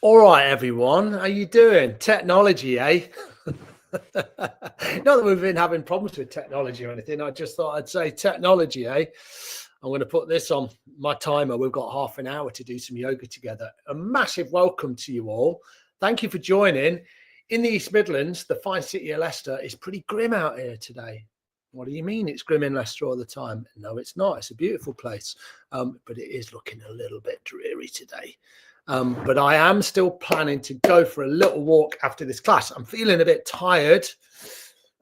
All right, everyone. How you doing? Technology, eh? Not that we've been having problems with technology or anything. I just thought I'd say technology, eh? I'm going to put this on my timer. We've got half an hour to do some yoga together. A massive welcome to you all. Thank you for joining. In the East Midlands, the fine city of Leicester is pretty grim out here today. What do you mean it's grim in Leicester all the time? No, it's not. It's a beautiful place, but it is looking a little bit dreary today. But I am still planning to go for a little walk after this class. I'm feeling a bit tired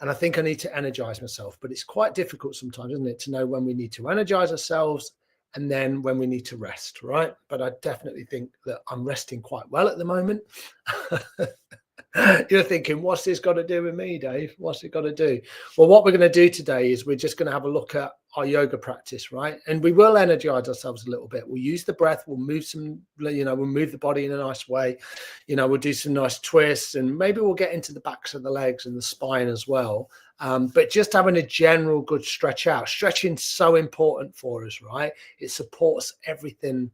and I think I need to energize myself, but it's quite difficult sometimes, isn't it, to know when we need to energize ourselves and then when we need to rest, right? But I definitely think that I'm resting quite well at the moment. You're thinking, what's this got to do with me, Dave? What's it got to do? Well, what we're going to do today is we're just going to have a look at our yoga practice, right? And we will energize ourselves a little bit. We'll use the breath. We'll move some, we'll move the body in a nice way. We'll do some nice twists and maybe we'll get into the backs of the legs and the spine as well. But just having a general good stretch out. Stretching's so important for us, right? It supports everything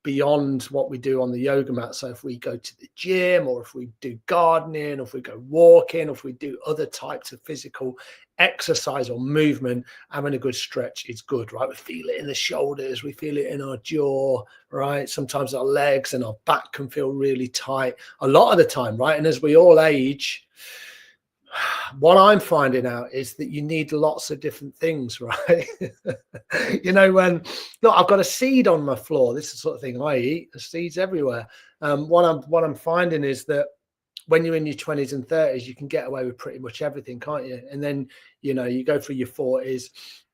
beyond what we do on the yoga mat. So if we go to the gym or if we do gardening or if we go walking or if we do other types of physical exercise or movement, having a good stretch is good, right? We feel it in the shoulders, we feel it in our jaw, right? Sometimes our legs and our back can feel really tight a lot of the time, right? And as we all age, what I'm finding out is that you need lots of different things, right? When look, I've got a seed on my floor. This is the sort of thing I eat. The seeds everywhere. What I'm finding is that when you're in your 20s and 30s, you can get away with pretty much everything, can't you? And then you go through your 40s,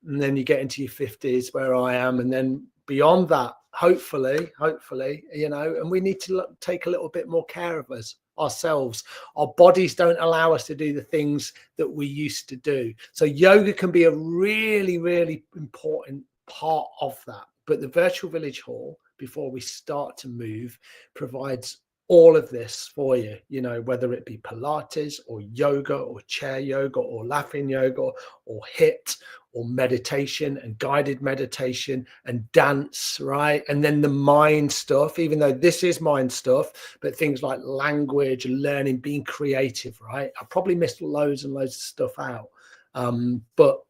and then you get into your 50s, where I am, and then beyond that, hopefully, and we need to take a little bit more care of ourselves. Our bodies don't allow us to do the things that we used to do. So yoga can be a really, really important part of that. But the virtual village hall, before we start to move, provides all of this for you, whether it be Pilates or yoga or chair yoga or laughing yoga or HIIT or meditation and guided meditation and dance, right? And then the mind stuff, even though this is mind stuff, but things like language, learning, being creative, right? I probably missed loads and loads of stuff out. But,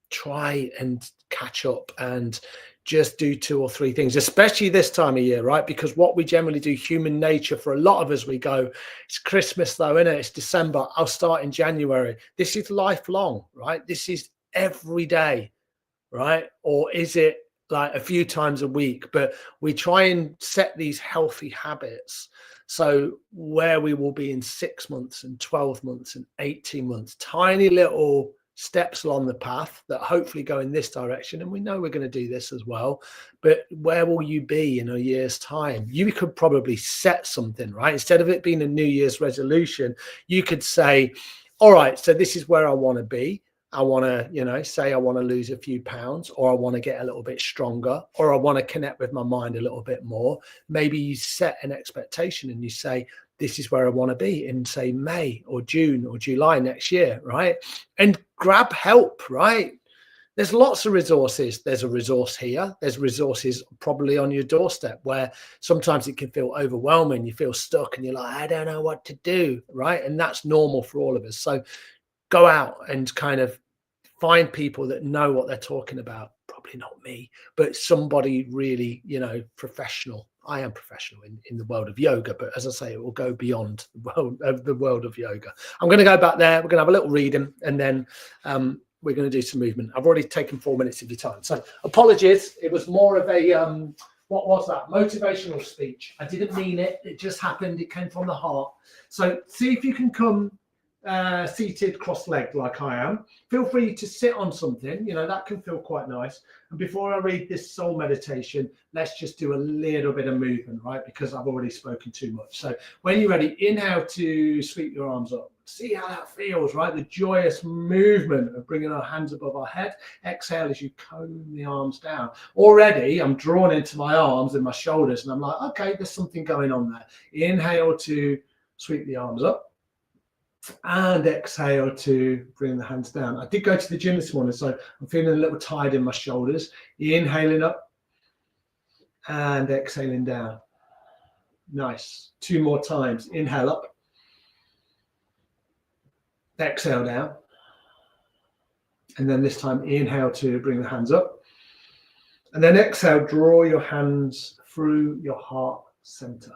try and catch up and just do 2 or 3 things, especially this time of year, right? Because what we generally do, human nature, for a lot of us, we go, it's Christmas though, isn't it? It's December. I'll start in January. This is lifelong, right? This is every day, right? Or is it like a few times a week? But we try and set these healthy habits. So where we will be in 6 months and 12 months and 18 months, tiny little steps along the path that hopefully go in this direction, and we know we're going to do this as well. But where will you be in a year's time? You could probably set something, right? Instead of it being a New Year's resolution, you could say, all right, so this is where I want to be. I want to, say I want to lose a few pounds, or I want to get a little bit stronger, or I want to connect with my mind a little bit more. Maybe you set an expectation and you say, this is where I want to be in, say, May or June or July next year, right? And grab help, right? There's lots of resources. There's a resource here. There's resources probably on your doorstep, where sometimes it can feel overwhelming. You feel stuck and you're like, I don't know what to do, right? And that's normal for all of us. So go out and kind of find people that know what they're talking about. Probably not me, but somebody really, professional. I am professional in the world of yoga, but as I say, it will go beyond the world of yoga. I'm going to go back there. We're going to have a little reading, and then we're going to do some movement. I've already taken 4 minutes of your time, so apologies. It was more of a what was that? Motivational speech. I didn't mean it. It just happened. It came from the heart. So see if you can come seated cross-legged like I am. Feel free to sit on something, that can feel quite nice. And before I read this soul meditation, let's just do a little bit of movement, right? Because I've already spoken too much. So when you're ready, inhale to sweep your arms up. See how that feels, right? The joyous movement of bringing our hands above our head. Exhale as you comb the arms down. Already I'm drawn into my arms and my shoulders, and I'm like, okay, there's something going on there. Inhale to sweep the arms up. And exhale to bring the hands down. I did go to the gym this morning, so I'm feeling a little tired in my shoulders. Inhaling up and exhaling down. Nice. 2 more times. Inhale up. Exhale down. And then this time, inhale to bring the hands up. And then exhale, draw your hands through your heart center.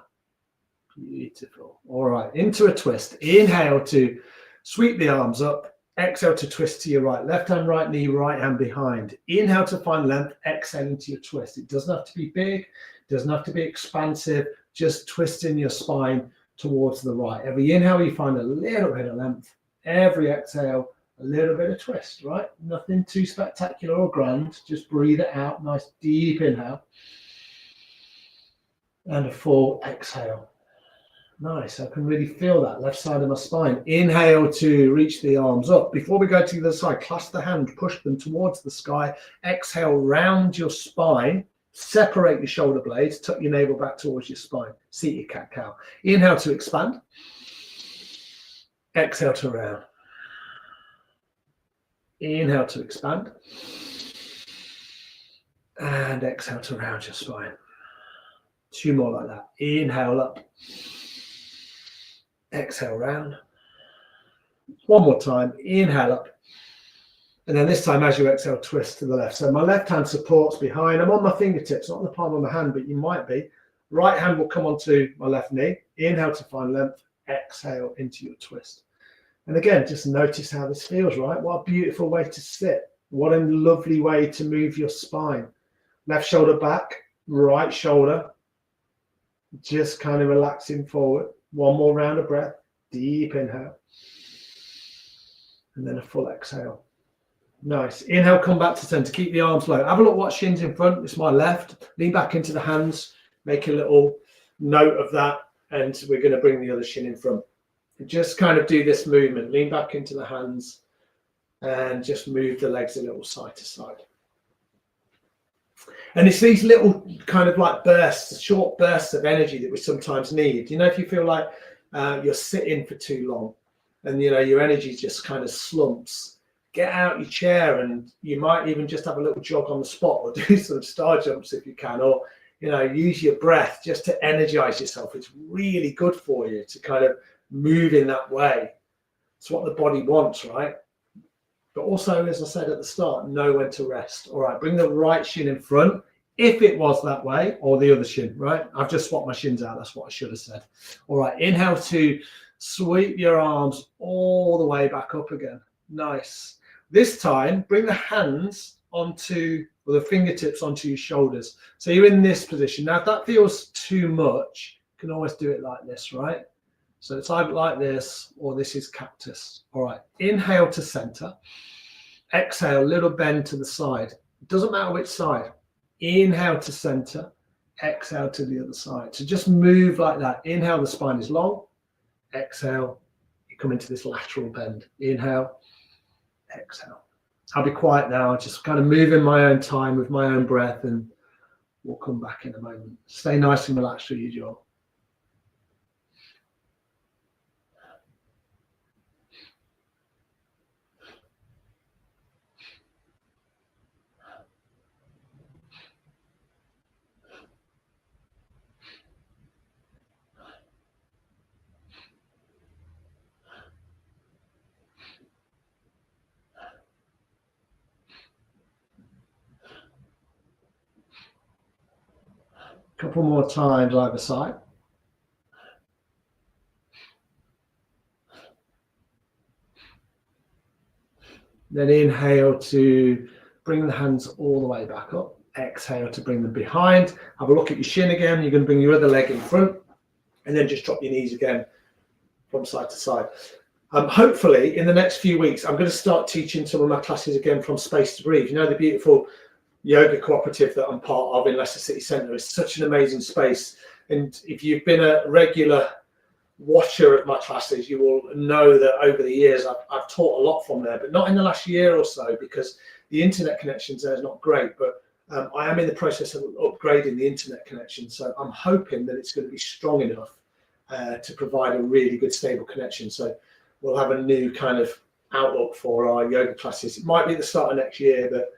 Beautiful. All right, into a twist. Inhale to sweep the arms up. Exhale to twist to your right. Left hand, right knee, right hand behind. Inhale to find length. Exhale into your twist. It doesn't have to be big. It doesn't have to be expansive. Just twisting your spine towards the right. Every inhale, you find a little bit of length. Every exhale, a little bit of twist, right? Nothing too spectacular or grand. Just breathe it out. Nice deep inhale. And a full exhale. Nice. I can really feel that left side of my spine. Inhale to reach the arms up. Before we go to the other side, clasp the hand, push them towards the sky. Exhale, round your spine. Separate your shoulder blades. Tuck your navel back towards your spine. Seated cat-cow. Inhale to expand. Exhale to round. Inhale to expand. And exhale to round your spine. 2 more like that. Inhale up. Exhale round. 1 more time. Inhale up. And then this time, as you exhale, twist to the left. So my left hand supports behind. I'm on my fingertips, not on the palm of my hand, but you might be. Right hand will come onto my left knee. Inhale to find length. Exhale into your twist. And again, just notice how this feels, right? What a beautiful way to sit. What a lovely way to move your spine. Left shoulder back, right shoulder. Just kind of relaxing forward. 1 more round of breath. Deep inhale. And then a full exhale. Nice. Inhale, come back to center. Keep the arms low. Have a look what shin's in front. It's my left. Lean back into the hands. Make a little note of that. And we're going to bring the other shin in front. Just kind of do this movement. Lean back into the hands. And just move the legs a little side to side. And it's these little kind of like bursts, short bursts of energy that we sometimes need. You know, if you feel like you're sitting for too long and, you know, your energy just kind of slumps, get out your chair and you might even just have a little jog on the spot or do some star jumps if you can, or, you know, use your breath just to energize yourself. It's really good for you to kind of move in that way. It's what the body wants, right? But also, as I said at the start, know when to rest. All right, bring the right shin in front, if it was that way, or the other shin, right? I've just swapped my shins out. That's what I should have said. All right, inhale to sweep your arms all the way back up again. Nice. This time, bring the hands onto, or the fingertips onto your shoulders. So you're in this position. Now, if that feels too much, you can always do it like this, right? So it's either like this or this is cactus. All right, inhale to center. Exhale, little bend to the side. It doesn't matter which side. Inhale to center. Exhale to the other side. So just move like that. Inhale, the spine is long. Exhale, you come into this lateral bend. Inhale, exhale. I'll be quiet now. Just kind of move in my own time with my own breath, and we'll come back in a moment. Stay nice and relaxed through your jaw. Couple more times either side. Then inhale to bring the hands all the way back up. Exhale to bring them behind. Have a look at your shin again. You're going to bring your other leg in front and then just drop your knees again from side to side. Hopefully in the next few weeks, I'm going to start teaching some of my classes again from Space to Breathe. You know, the beautiful yoga cooperative that I'm part of in Leicester City Centre is such an amazing space. And if you've been a regular watcher of my classes, you will know that over the years I've taught a lot from there, but not in the last year or so because the internet connections there is not great. But I am in the process of upgrading the internet connection. So I'm hoping that it's going to be strong enough to provide a really good stable connection. So we'll have a new kind of outlook for our yoga classes. It might be at the start of next year, but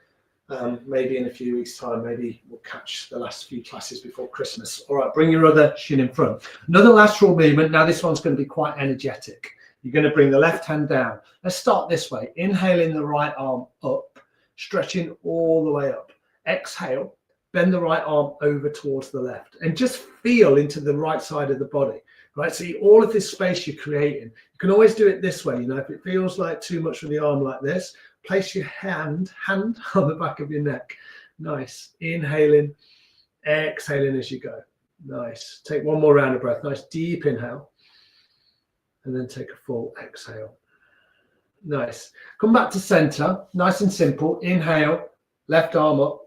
Maybe in a few weeks' time, maybe we'll catch the last few classes before Christmas. All right, bring your other shin in front. Another lateral movement. Now this one's going to be quite energetic. You're going to bring the left hand down. Let's start this way. Inhaling the right arm up, stretching all the way up. Exhale, bend the right arm over towards the left and just feel into the right side of the body. Right, see all of this space you're creating. You can always do it this way. You know, if it feels like too much with the arm like this, place your hand on the back of your neck. Nice. Inhaling, exhaling as you go. Nice. Take one more round of breath. Nice deep inhale. And then take a full exhale. Nice. Come back to center. Nice and simple. Inhale, left arm up.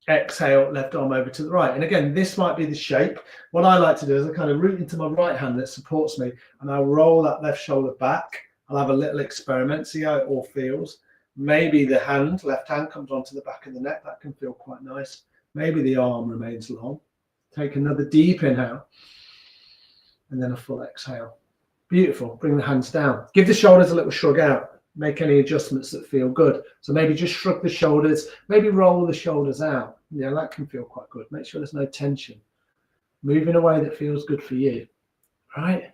Exhale, left arm over to the right. And again, this might be the shape. What I like to do is I kind of root into my right hand that supports me, and I'll roll that left shoulder back. I'll have a little experiment, see how it all feels. Maybe the hand, left hand, comes onto the back of the neck. That can feel quite nice. Maybe the arm remains long. Take another deep inhale, and then a full exhale. Beautiful. Bring the hands down. Give the shoulders a little shrug out. Make any adjustments that feel good. So maybe just shrug the shoulders, maybe roll the shoulders out. Yeah, that can feel quite good. Make sure there's no tension. Move in a way that feels good for you. Right?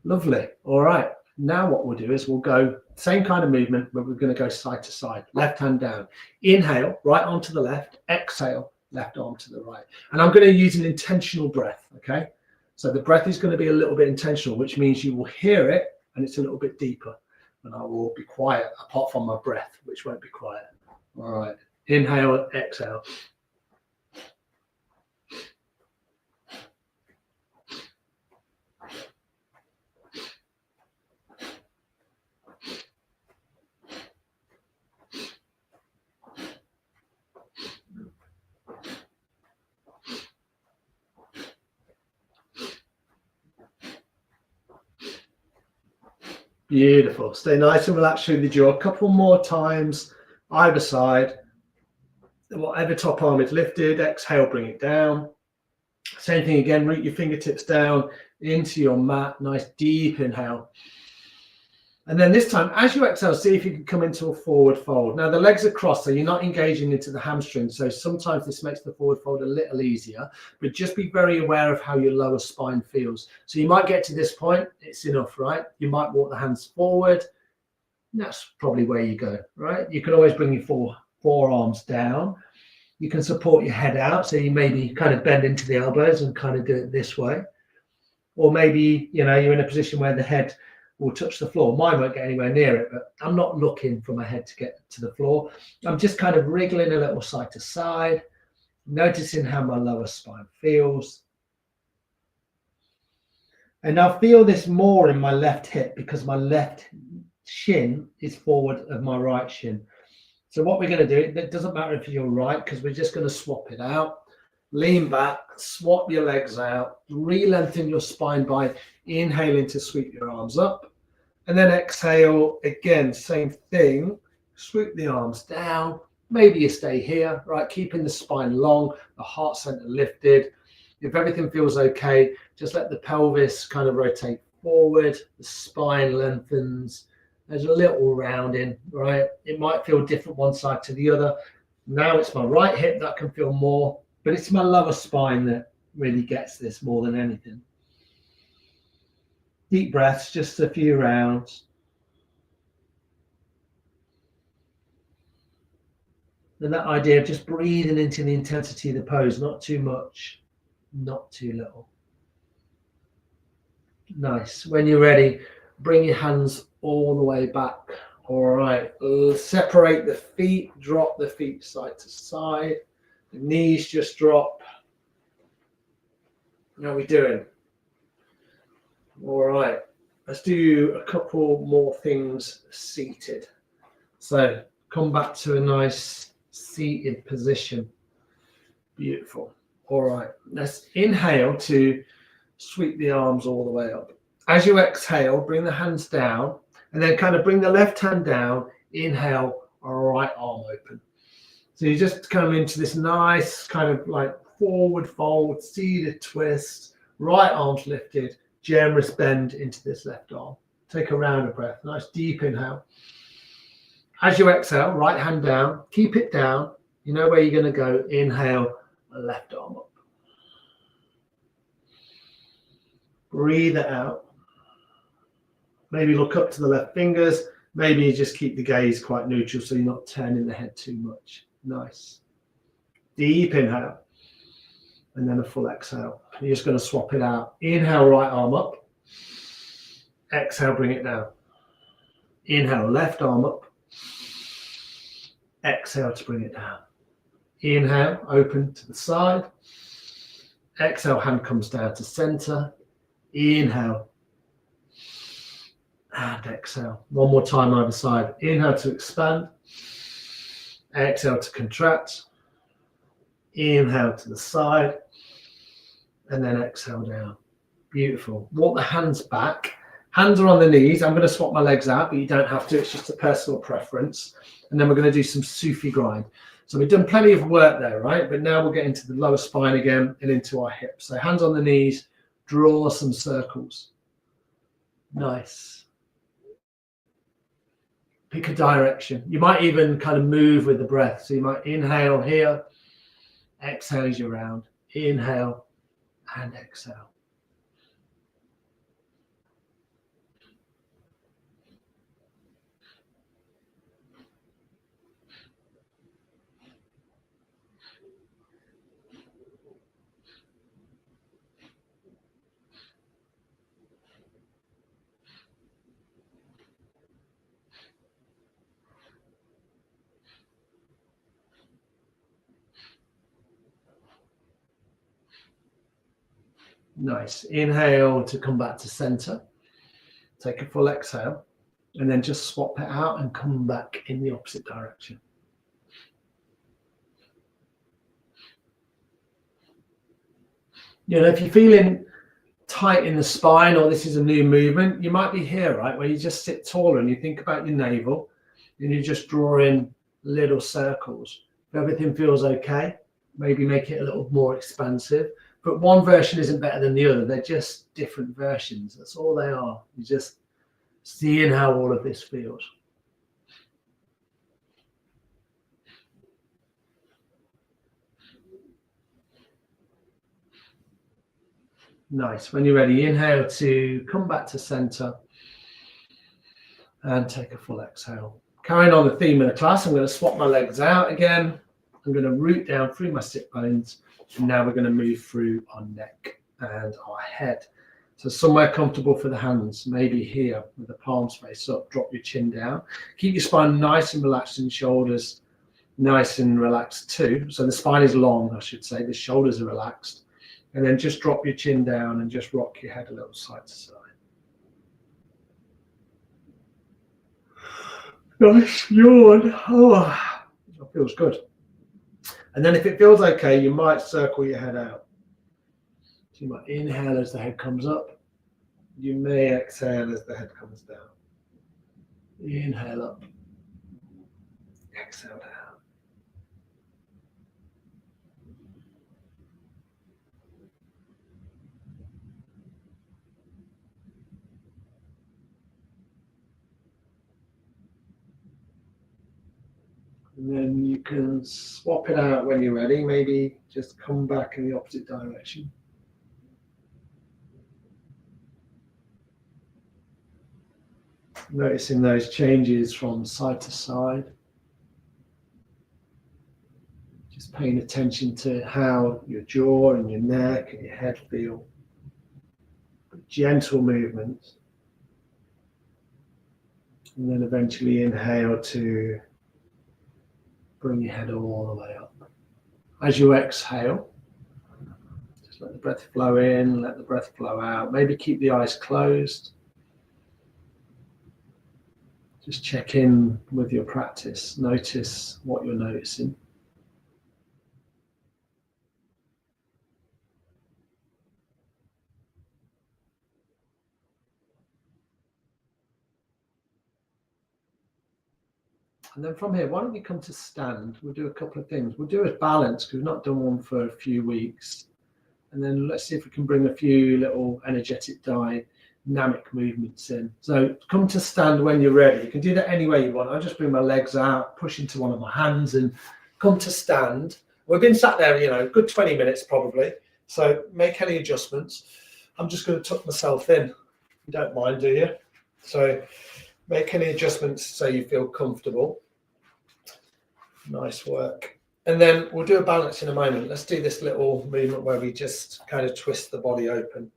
Lovely. All right. Now what we'll do is we'll go same kind of movement, but we're going to go side to side. Left hand down. Inhale, right arm to the left. Exhale, left arm to the right. And I'm going to use an intentional breath, okay? So the breath is going to be a little bit intentional, which means you will hear it and it's a little bit deeper. And I will be quiet apart from my breath, which won't be quiet. All right. Inhale, exhale. Beautiful. Stay nice and relaxed through the jaw. A couple more times, either side. Whatever top arm is lifted, exhale, bring it down. Same thing again, root your fingertips down into your mat. Nice deep inhale. And then this time, as you exhale, see if you can come into a forward fold. Now the legs are crossed, so you're not engaging into the hamstring. So sometimes this makes the forward fold a little easier, but just be very aware of how your lower spine feels. So you might get to this point, it's enough, right? You might walk the hands forward. That's probably where you go, right? You can always bring your forearms down. You can support your head out. So you maybe kind of bend into the elbows and kind of do it this way. Or maybe, you know, you're in a position where the head will touch the floor. Mine won't get anywhere near it, but I'm not looking for my head to get to the floor. I'm just kind of wriggling a little side to side, noticing how my lower spine feels. And I'll feel this more in my left hip because my left shin is forward of my right shin. So what we're going to do, it doesn't matter if you're right, because we're just going to swap it out. Lean back, swap your legs out, re-lengthen your spine by inhaling to sweep your arms up. And then exhale, again, same thing, swoop the arms down. Maybe you stay here, right? Keeping the spine long, the heart center lifted. If everything feels okay, just let the pelvis kind of rotate forward, the spine lengthens. There's a little rounding, right? It might feel different one side to the other. Now it's my right hip that can feel more, but it's my lower spine that really gets this more than anything. Deep breaths, just a few rounds. And that idea of just breathing into the intensity of the pose, not too much, not too little. Nice. When you're ready, bring your hands all the way back. All right. Separate the feet, drop the feet side to side. The knees just drop. How are we doing? All right. Let's do a couple more things seated. So come back to a nice seated position. Beautiful. All right. Let's inhale to sweep the arms all the way up. As you exhale, bring the hands down and then kind of bring the left hand down. Inhale, right arm open. So you just come into this nice kind of like forward fold, seated twist, right arms lifted, generous bend into this left arm. Take a round of breath. Nice deep inhale. As you exhale, right hand down, keep it down. You know where you're going to go. Inhale, left arm up. Breathe it out. Maybe look up to the left fingers. Maybe you just keep the gaze quite neutral so you're not turning the head too much. Nice. Deep inhale. And then a full exhale. You're just going to swap it out. Inhale, right arm up. Exhale, bring it down. Inhale, left arm up. Exhale to bring it down. Inhale, open to the side. Exhale, hand comes down to center. Inhale. And exhale. One more time either side. Inhale to expand. Exhale to contract. Inhale to the side. And then exhale down. Beautiful. Walk the hands back. Hands are on the knees. I'm going to swap my legs out, but you don't have to. It's just a personal preference. And then we're going to do some Sufi grind. So we've done plenty of work there, right? But now we'll get into the lower spine again and into our hips. So hands on the knees, draw some circles. Nice. Pick a direction. You might even kind of move with the breath. So you might inhale here, exhale as you round. Inhale and exhale. Nice. Inhale to come back to center. Take a full exhale. And then just swap it out and come back in the opposite direction. You know, if you're feeling tight in the spine or this is a new movement, you might be here, right? Where you just sit taller and you think about your navel and you just draw in little circles. If everything feels okay, maybe make it a little more expansive. But one version isn't better than the other. They're just different versions. That's all they are. You're just seeing how all of this feels. Nice. When you're ready, inhale to come back to center and take a full exhale. Carrying on the theme of the class, I'm going to swap my legs out again. I'm going to root down through my sit bones. And now we're going to move through our neck and our head. So somewhere comfortable for the hands, maybe here with the palms face up, drop your chin down. Keep your spine nice and relaxed and shoulders nice and relaxed too. So the spine is long, I should say. The shoulders are relaxed. And then just drop your chin down and just rock your head a little side to side. Nice yawn. Oh, that feels good. And then if it feels okay, you might circle your head out. So you might inhale as the head comes up. You may exhale as the head comes down. Inhale up. Exhale down. And then you can swap it out when you're ready. Maybe just come back in the opposite direction. Noticing those changes from side to side. Just paying attention to how your jaw and your neck and your head feel. Gentle movements. And then eventually inhale to bring your head all the way up. As you exhale, just let the breath flow in, let the breath flow out. Maybe keep the eyes closed. Just check in with your practice. Notice what you're noticing. And then from here, why don't we come to stand? We'll do a couple of things. We'll do a balance because we've not done one for a few weeks. And then let's see if we can bring a few little energetic dynamic movements in. So come to stand when you're ready. You can do that any way you want. I'll just bring my legs out, push into one of my hands and come to stand. We've been sat there, you know, good 20 minutes probably. So make any adjustments. I'm just going to tuck myself in. You don't mind, do you? So make any adjustments so you feel comfortable. Nice work. And then we'll do a balance in a moment. Let's do this little movement where we just kind of twist the body open.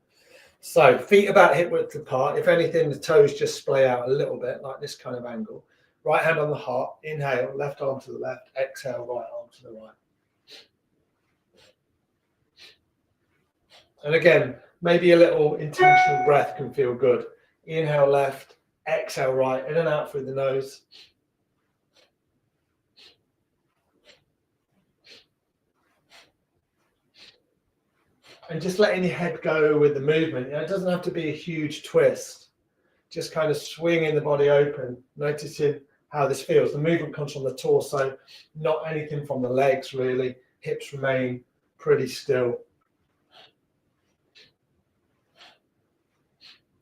So feet about hip width apart. If anything, the toes just splay out a little bit, like this kind of angle. Right hand on the heart. Inhale, left arm to the left. Exhale, right arm to the right. And again, maybe a little intentional breath can feel good. Inhale left, exhale right, in and out through the nose. And just letting your head go with the movement. You know, it doesn't have to be a huge twist. Just kind of swinging the body open, noticing how this feels. The movement comes from the torso, not anything from the legs really. Hips remain pretty still.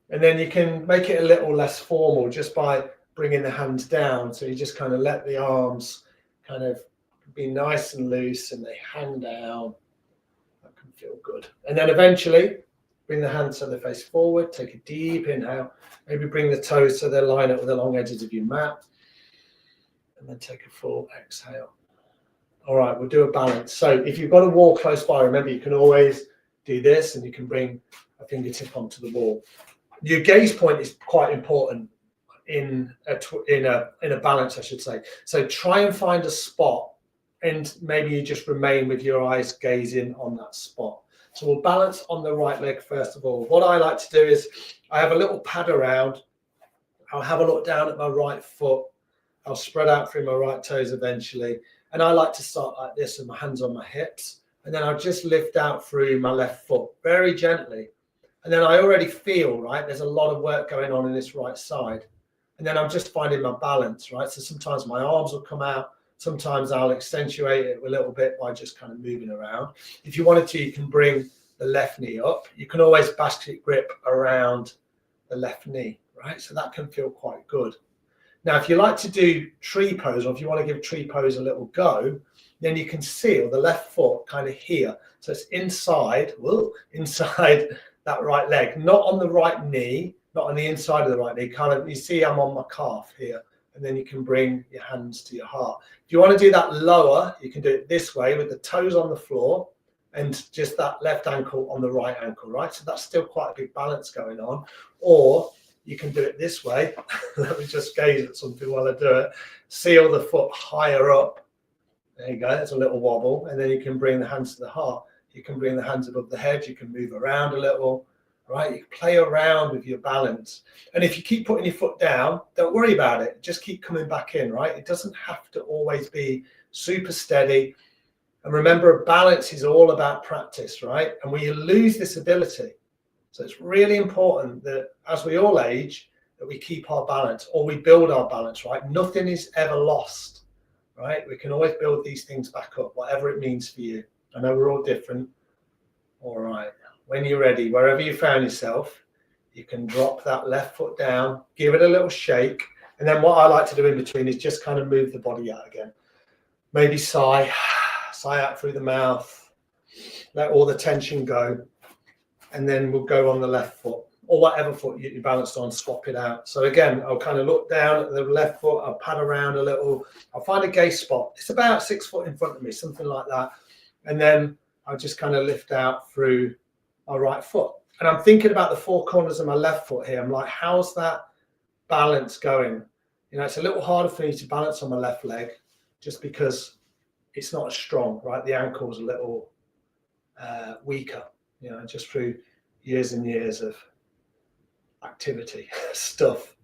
And then you can make it a little less formal just by bringing the hands down. So you just kind of let the arms kind of be nice and loose and they hang down. That can feel good. And then eventually bring the hands so they face forward. Take a deep inhale. Maybe bring the toes so they line up with the long edges of your mat. And then take a full exhale. All right, we'll do a balance. So if you've got a wall close by, remember you can always do this and you can bring a fingertip onto the wall. Your gaze point is quite important in a balance, I should say. So try and find a spot and maybe you just remain with your eyes gazing on that spot. So we'll balance on the right leg first of all. What I like to do is I have a little pad around. I'll have a look down at my right foot. I'll spread out through my right toes eventually. And I like to start like this with my hands on my hips. And then I'll just lift out through my left foot very gently. And then I already feel, right, there's a lot of work going on in this right side. And then I'm just finding my balance, right? So sometimes my arms will come out. Sometimes I'll accentuate it a little bit by just kind of moving around. If you wanted to, you can bring the left knee up. You can always basket grip around the left knee, right? So that can feel quite good. Now, if you like to do tree pose, or if you want to give tree pose a little go, then you can seal the left foot kind of here. So it's inside, inside that right leg, not on the right knee, not on the inside of the right knee. Kind of, you see I'm on my calf here. And then you can bring your hands to your heart. If you want to do that lower, you can do it this way with the toes on the floor and just that left ankle on the right ankle, right? So that's still quite a big balance going on. Or you can do it this way. Let me just gaze at something while I do it. Seal the foot higher up. There you go. That's a little wobble. And then you can bring the hands to the heart. You can bring the hands above the head. You can move around a little. Right, you play around with your balance. And if you keep putting your foot down, don't worry about it. Just keep coming back in, right? It doesn't have to always be super steady. And remember, balance is all about practice, right? And we lose this ability. So it's really important that as we all age, that we keep our balance or we build our balance, right? Nothing is ever lost, right? We can always build these things back up, whatever it means for you. I know we're all different. All right. When you're ready, wherever you found yourself, you can drop that left foot down, give it a little shake. And then what I like to do in between is just kind of move the body out again. Maybe sigh out through the mouth, let all the tension go. And then we'll go on the left foot or whatever foot you're balanced on, swap it out. So again, I'll kind of look down at the left foot, I'll pad around a little, I'll find a gaze spot. It's about 6 foot in front of me, something like that. And then I'll just kind of lift out through my right foot. And I'm thinking about the four corners of my left foot here. I'm like, how's that balance going? You know, it's a little harder for me to balance on my left leg just because it's not as strong, right? The ankle's a little weaker, you know, just through years and years of activity stuff.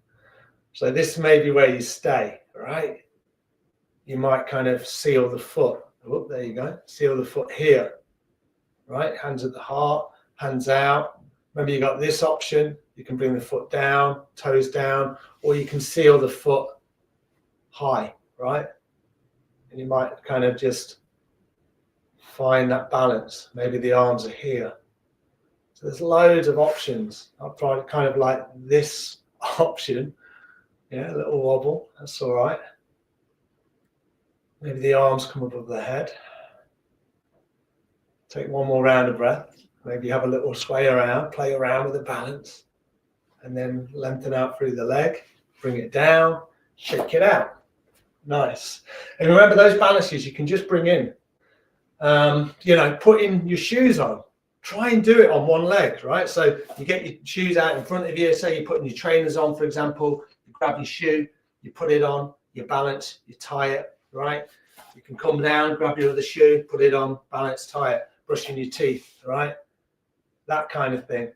So this may be where you stay, right? You might kind of seal the foot. Oh, there you go. Seal the foot here, right? Hands at the heart. Hands out. Remember, you got this option. You can bring the foot down, toes down, or you can seal the foot high, right? And you might kind of just find that balance. Maybe the arms are here. So there's loads of options. I'll try kind of like this option. Yeah, a little wobble. That's all right. Maybe the arms come above the head. Take one more round of breath. Maybe have a little sway around, play around with the balance, and then lengthen out through the leg, bring it down, shake it out. Nice. And remember, those balances you can just bring in. Putting your shoes on. Try and do it on one leg, right? So you get your shoes out in front of you. Say you're putting your trainers on, for example. You grab your shoe, you put it on, you balance, you tie it, right? You can come down, grab your other shoe, put it on, balance, tie it, brushing your teeth, right? That kind of thing.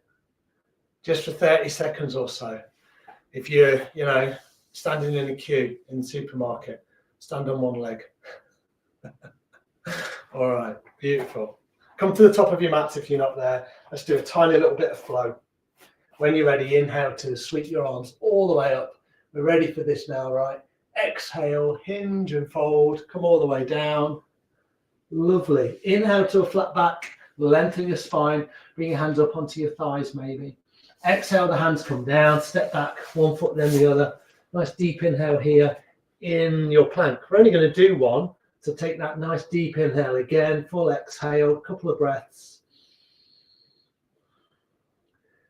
Just for 30 seconds or so. If you're, standing in a queue in the supermarket, stand on one leg. All right, beautiful. Come to the top of your mats if you're not there. Let's do a tiny little bit of flow. When you're ready, inhale to sweep your arms all the way up. We're ready for this now, right? Exhale, hinge and fold. Come all the way down. Lovely. Inhale to a flat back. Lengthen your spine. Bring your hands up onto your thighs maybe. Exhale, the hands come down. Step back, one foot then the other. Nice deep inhale here in your plank. We're only going to do one. So take that nice deep inhale again, full exhale, a couple of breaths.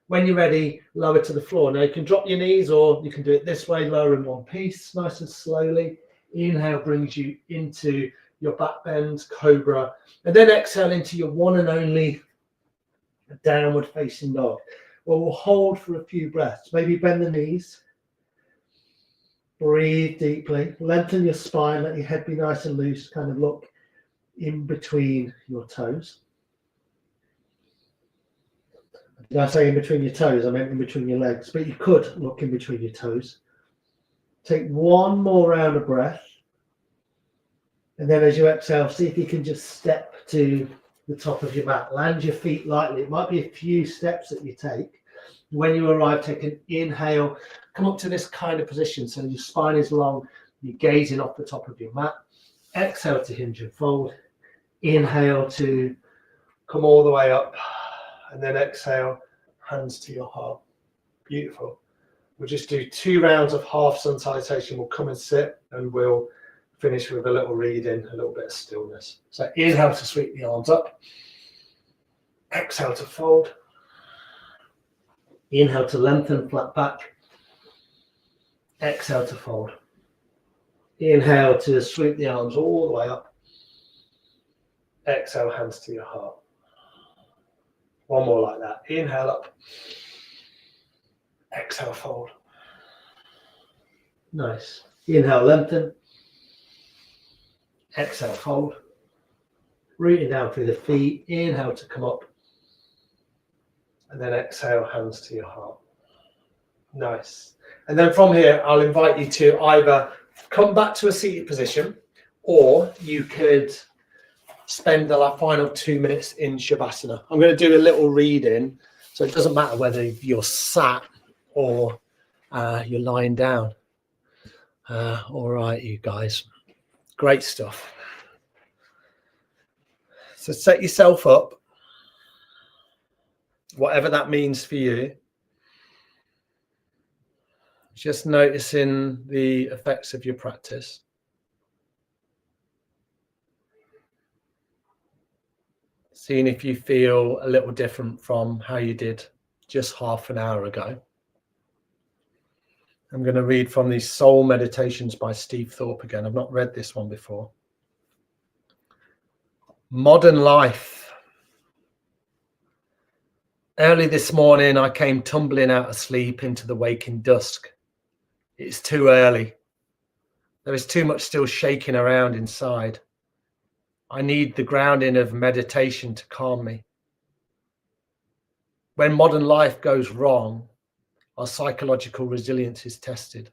When you're ready, lower to the floor. Now you can drop your knees or you can do it this way, lower in one piece, nice and slowly. Inhale brings you into your back bend, cobra, and then exhale into your one and only downward facing dog. Well, we'll hold for a few breaths. Maybe bend the knees. Breathe deeply, lengthen your spine, let your head be nice and loose, kind of look in between your toes. Did I say in between your toes? I meant in between your legs, but you could look in between your toes. Take one more round of breath. And then as you exhale, see if you can just step to the top of your mat. Land your feet lightly. It might be a few steps that you take. When you arrive, take an inhale. Come up to this kind of position so your spine is long, you're gazing off the top of your mat. Exhale to hinge and fold. Inhale to come all the way up, and then exhale, hands to your heart. Beautiful. We'll just do 2 rounds of half sun salutation. We'll come and sit, and we'll finish with a little reading, a little bit of stillness. So inhale to sweep the arms up. Exhale to fold. Inhale to lengthen, flat back. Exhale to fold. Inhale to sweep the arms all the way up. Exhale, hands to your heart. One more like that. Inhale up. Exhale, fold. Nice. Inhale, lengthen. Exhale, fold. Rooting down through the feet. Inhale to come up. And then exhale, hands to your heart. Nice. And then from here, I'll invite you to either come back to a seated position, or you could spend the final 2 minutes in Shavasana. I'm going to do a little reading, so it doesn't matter whether you're sat or you're lying down. All right, you guys. Great stuff. So set yourself up, whatever that means for you. Just noticing the effects of your practice. Seeing if you feel a little different from how you did just half an hour ago. I'm going to read from these Soul Meditations by Steve Thorpe again. I've not read this one before. Modern life. Early this morning, I came tumbling out of sleep into the waking dusk. It's too early. There is too much still shaking around inside. I need the grounding of meditation to calm me. When modern life goes wrong, our psychological resilience is tested.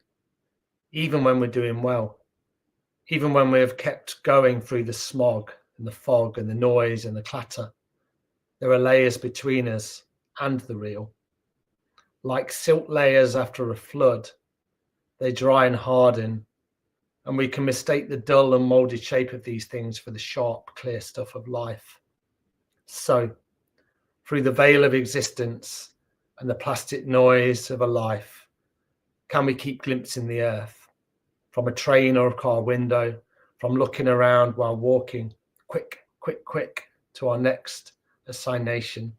Even when we're doing well. Even when we have kept going through the smog and the fog and the noise and the clatter. There are layers between us and the real. Like silt layers after a flood, they dry and harden, and we can mistake the dull and molded shape of these things for the sharp, clear stuff of life. So, through the veil of existence and the plastic noise of a life, can we keep glimpsing the earth from a train or a car window, from looking around while walking, quick, to our next assignation?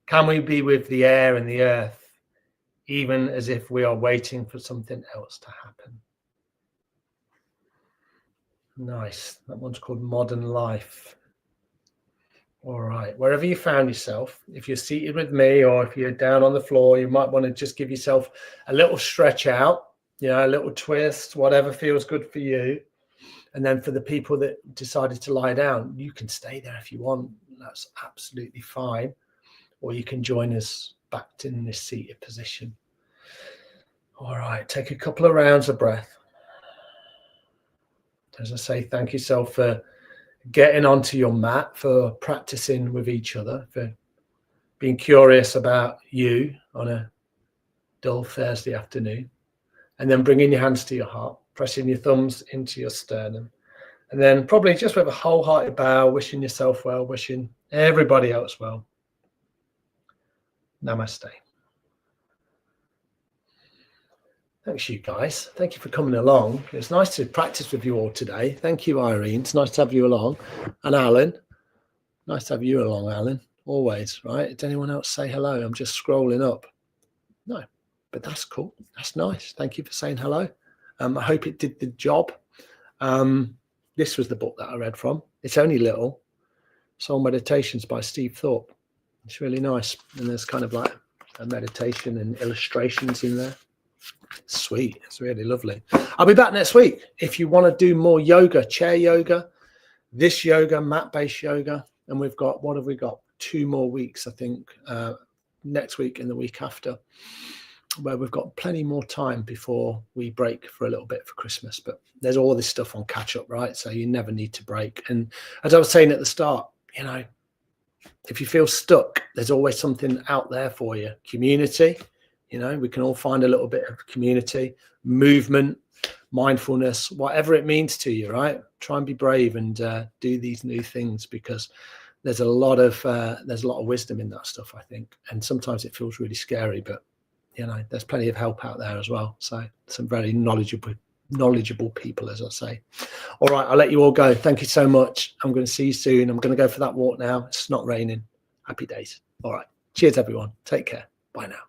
Can we be with the air and the earth, even as if we are waiting for something else to happen? Nice. That one's called Modern Life. All right. Wherever you found yourself, if you're seated with me or if you're down on the floor, you might want to just give yourself a little stretch out, a little twist, whatever feels good for you. And then for the people that decided to lie down, you can stay there if you want. That's absolutely fine. Or you can join us back in this seated position. All right. Take a couple of rounds of breath. As I say, thank yourself for getting onto your mat, for practicing with each other, for being curious about you on a dull Thursday afternoon, and then bringing your hands to your heart, pressing your thumbs into your sternum, and then probably just with a wholehearted bow, wishing yourself well, wishing everybody else well. Namaste. Thanks, you guys. Thank you for coming along. It's nice to practice with you all today. Thank you, Irene. It's nice to have you along. And Alan. Nice to have you along, Alan. Always, right? Did anyone else say hello? I'm just scrolling up. No, but that's cool. That's nice. Thank you for saying hello. I hope it did the job. This was the book that I read from. It's only little. Soul Meditations by Steve Thorpe. It's really nice. And there's kind of like a meditation and illustrations in there. Sweet. It's really lovely. I'll be back next week. If you want to do more yoga, chair yoga, this yoga, mat-based yoga, and we've got, what have we got? 2 more weeks, I think, next week and the week after, where we've got plenty more time before we break for a little bit for Christmas. But there's all this stuff on catch up, right? So you never need to break. And as I was saying at the start, if you feel stuck, there's always something out there for you. Community. We can all find a little bit of community, movement, mindfulness, whatever it means to you, right? Try and be brave and do these new things, because there's a lot of wisdom in that stuff, I think. And sometimes it feels really scary, but there's plenty of help out there as well. So some very knowledgeable people, as I say. All right, I'll let you all go. Thank you so much. I'm going to see you soon. I'm going to go for that walk now. It's not raining. Happy days. All right. Cheers, everyone. Take care. Bye now.